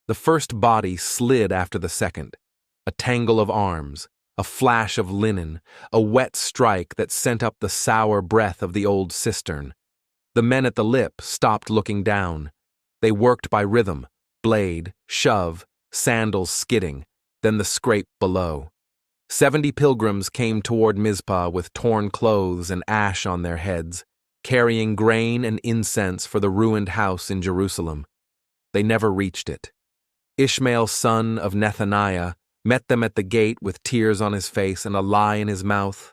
The first body slid after the second. A tangle of arms, a flash of linen, a wet strike that sent up the sour breath of the old cistern. The men at the lip stopped looking down. They worked by rhythm, blade, shove, sandals skidding, then the scrape below. 70 pilgrims came toward Mizpah with torn clothes and ash on their heads, carrying grain and incense for the ruined house in Jerusalem. They never reached it. Ishmael, son of Nethaniah, met them at the gate with tears on his face and a lie in his mouth.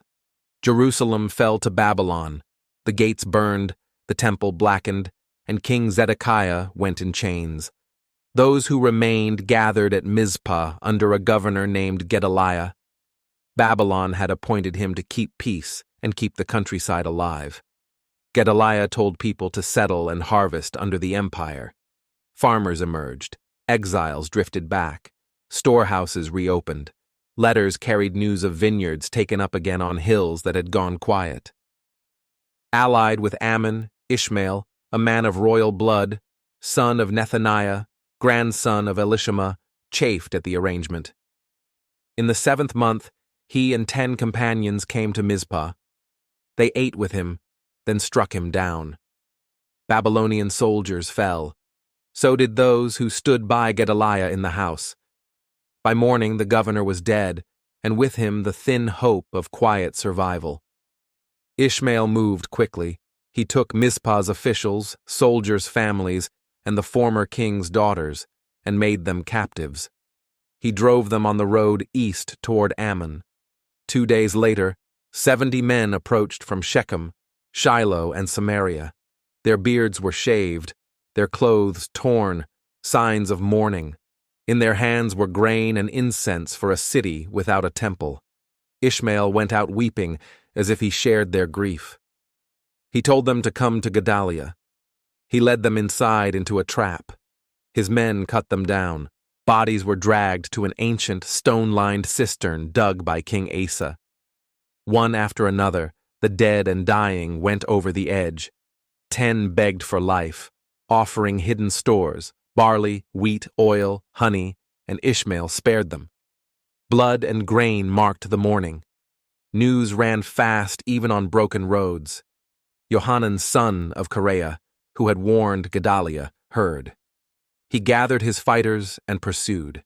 Jerusalem fell to Babylon. The gates burned, the temple blackened, and King Zedekiah went in chains. Those who remained gathered at Mizpah under a governor named Gedaliah. Babylon had appointed him to keep peace and keep the countryside alive. Gedaliah told people to settle and harvest under the empire. Farmers emerged. Exiles drifted back. Storehouses reopened. Letters carried news of vineyards taken up again on hills that had gone quiet. Allied with Ammon, Ishmael, a man of royal blood, son of Nethaniah, grandson of Elishama, chafed at the arrangement. In the 7th month, he and 10 companions came to Mizpah. They ate with him, then struck him down. Babylonian soldiers fell. So did those who stood by Gedaliah in the house. By morning the governor was dead, and with him the thin hope of quiet survival. Ishmael moved quickly. He took Mizpah's officials, soldiers' families, and the former king's daughters, and made them captives. He drove them on the road east toward Ammon. 2 days later, 70 men approached from Shechem, Shiloh, and Samaria. Their beards were shaved, their clothes torn, signs of mourning. In their hands were grain and incense for a city without a temple. Ishmael went out weeping as if he shared their grief. He told them to come to Gedaliah. He led them inside into a trap. His men cut them down. Bodies were dragged to an ancient, stone-lined cistern dug by King Asa. One after another, the dead and dying went over the edge. 10 begged for life, offering hidden stores, barley, wheat, oil, honey, and Ishmael spared them. Blood and grain marked the morning. News ran fast even on broken roads. Johanan, son of Kareah, who had warned Gedaliah, heard. He gathered his fighters and pursued.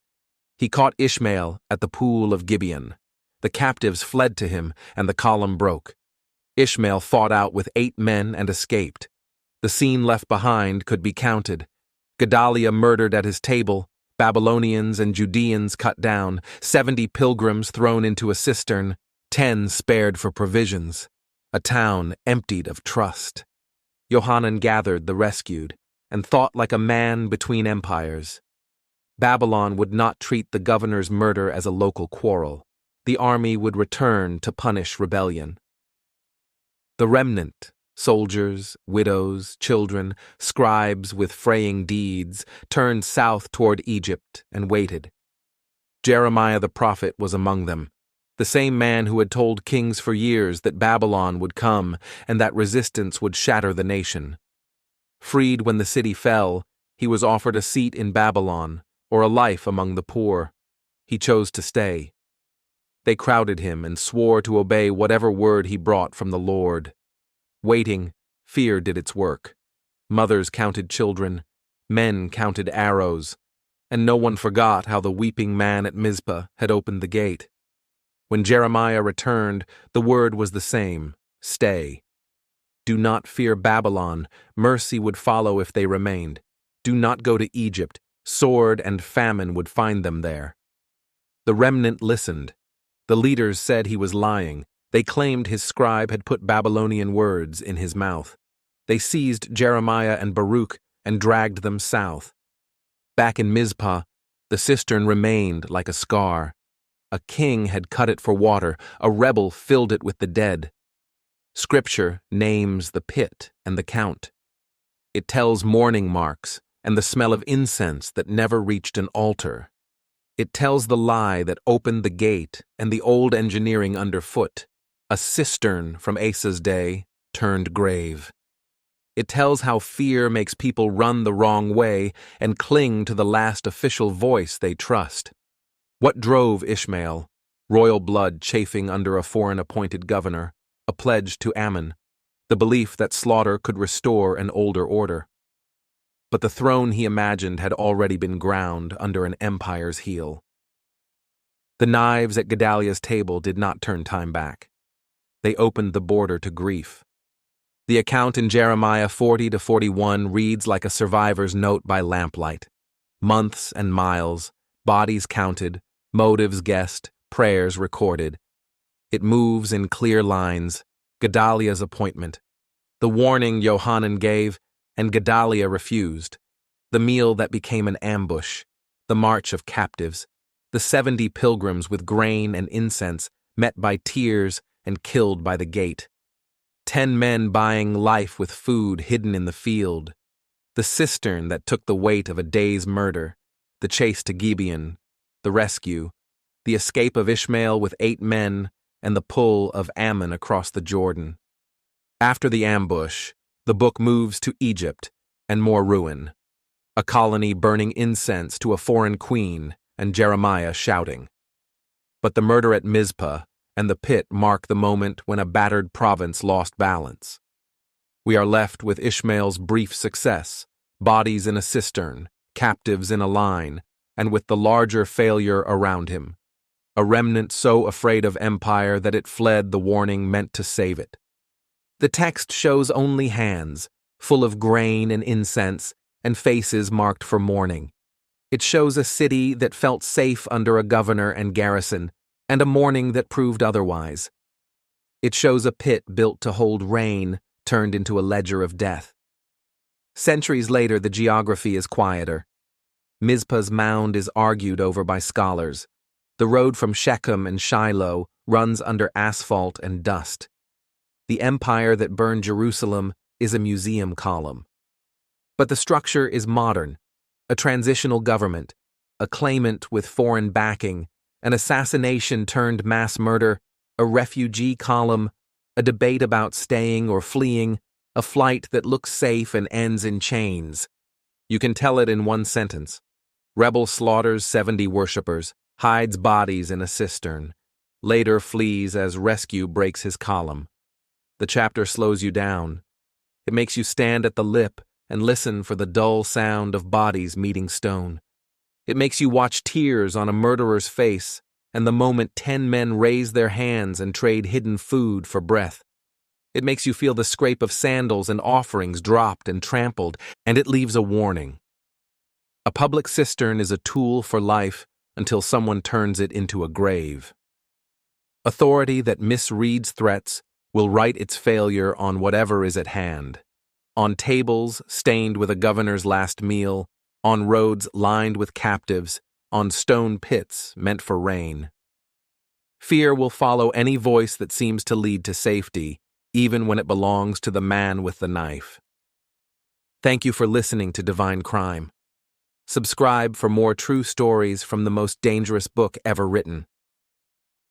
He caught Ishmael at the pool of Gibeon. The captives fled to him, and the column broke. Ishmael fought out with 8 men and escaped. The scene left behind could be counted. Gedaliah murdered at his table, Babylonians and Judeans cut down, 70 pilgrims thrown into a cistern, 10 spared for provisions. A town emptied of trust. Johanan gathered the rescued, and thought like a man between empires. Babylon would not treat the governor's murder as a local quarrel. The army would return to punish rebellion. The remnant, soldiers, widows, children, scribes with fraying deeds, turned south toward Egypt and waited. Jeremiah the prophet was among them, the same man who had told kings for years that Babylon would come and that resistance would shatter the nation. Freed when the city fell, he was offered a seat in Babylon or a life among the poor. He chose to stay. They crowded him and swore to obey whatever word he brought from the Lord. Waiting, fear did its work. Mothers counted children, men counted arrows, and no one forgot how the weeping man at Mizpah had opened the gate. When Jeremiah returned, the word was the same: stay. Do not fear Babylon, mercy would follow if they remained. Do not go to Egypt, sword and famine would find them there. The remnant listened. The leaders said he was lying. They claimed his scribe had put Babylonian words in his mouth. They seized Jeremiah and Baruch and dragged them south. Back in Mizpah, the cistern remained like a scar. A king had cut it for water, a rebel filled it with the dead. Scripture names the pit and the count. It tells mourning marks and the smell of incense that never reached an altar. It tells the lie that opened the gate and the old engineering underfoot. A cistern from Asa's day turned grave. It tells how fear makes people run the wrong way and cling to the last official voice they trust. What drove Ishmael? Royal blood chafing under a foreign-appointed governor, a pledge to Ammon, the belief that slaughter could restore an older order. But the throne he imagined had already been ground under an empire's heel. The knives at Gedaliah's table did not turn time back. They opened the border to grief. The account in Jeremiah 40-41 reads like a survivor's note by lamplight. Months and miles, bodies counted, motives guessed, prayers recorded. It moves in clear lines, Gedaliah's appointment, the warning Johanan gave, and Gedaliah refused, the meal that became an ambush, the march of captives, the 70 pilgrims with grain and incense met by tears and killed by the gate. 10 men buying life with food hidden in the field, the cistern that took the weight of a day's murder, the chase to Gibeon, the rescue, the escape of Ishmael with 8 men, and the pull of Ammon across the Jordan. After the ambush, the book moves to Egypt and more ruin, a colony burning incense to a foreign queen and Jeremiah shouting. But the murder at Mizpah and the pit mark the moment when a battered province lost balance. We are left with Ishmael's brief success, bodies in a cistern, captives in a line, and with the larger failure around him, a remnant so afraid of empire that it fled the warning meant to save it. The text shows only hands, full of grain and incense, and faces marked for mourning. It shows a city that felt safe under a governor and garrison, and a mourning that proved otherwise. It shows a pit built to hold rain turned into a ledger of death. Centuries later, the geography is quieter. Mizpah's mound is argued over by scholars. The road from Shechem and Shiloh runs under asphalt and dust. The empire that burned Jerusalem is a museum column. But the structure is modern, a transitional government, a claimant with foreign backing, an assassination turned mass murder, a refugee column, a debate about staying or fleeing, a flight that looks safe and ends in chains. You can tell it in one sentence. Rebel slaughters 70 worshippers, hides bodies in a cistern, later flees as rescue breaks his column. The chapter slows you down. It makes you stand at the lip and listen for the dull sound of bodies meeting stone. It makes you watch tears on a murderer's face and the moment 10 men raise their hands and trade hidden food for breath. It makes you feel the scrape of sandals and offerings dropped and trampled, and it leaves a warning. A public cistern is a tool for life until someone turns it into a grave. Authority that misreads threats will write its failure on whatever is at hand. On tables stained with a governor's last meal, on roads lined with captives, on stone pits meant for rain. Fear will follow any voice that seems to lead to safety, even when it belongs to the man with the knife. Thank you for listening to Divine Crime. Subscribe for more true stories from the most dangerous book ever written.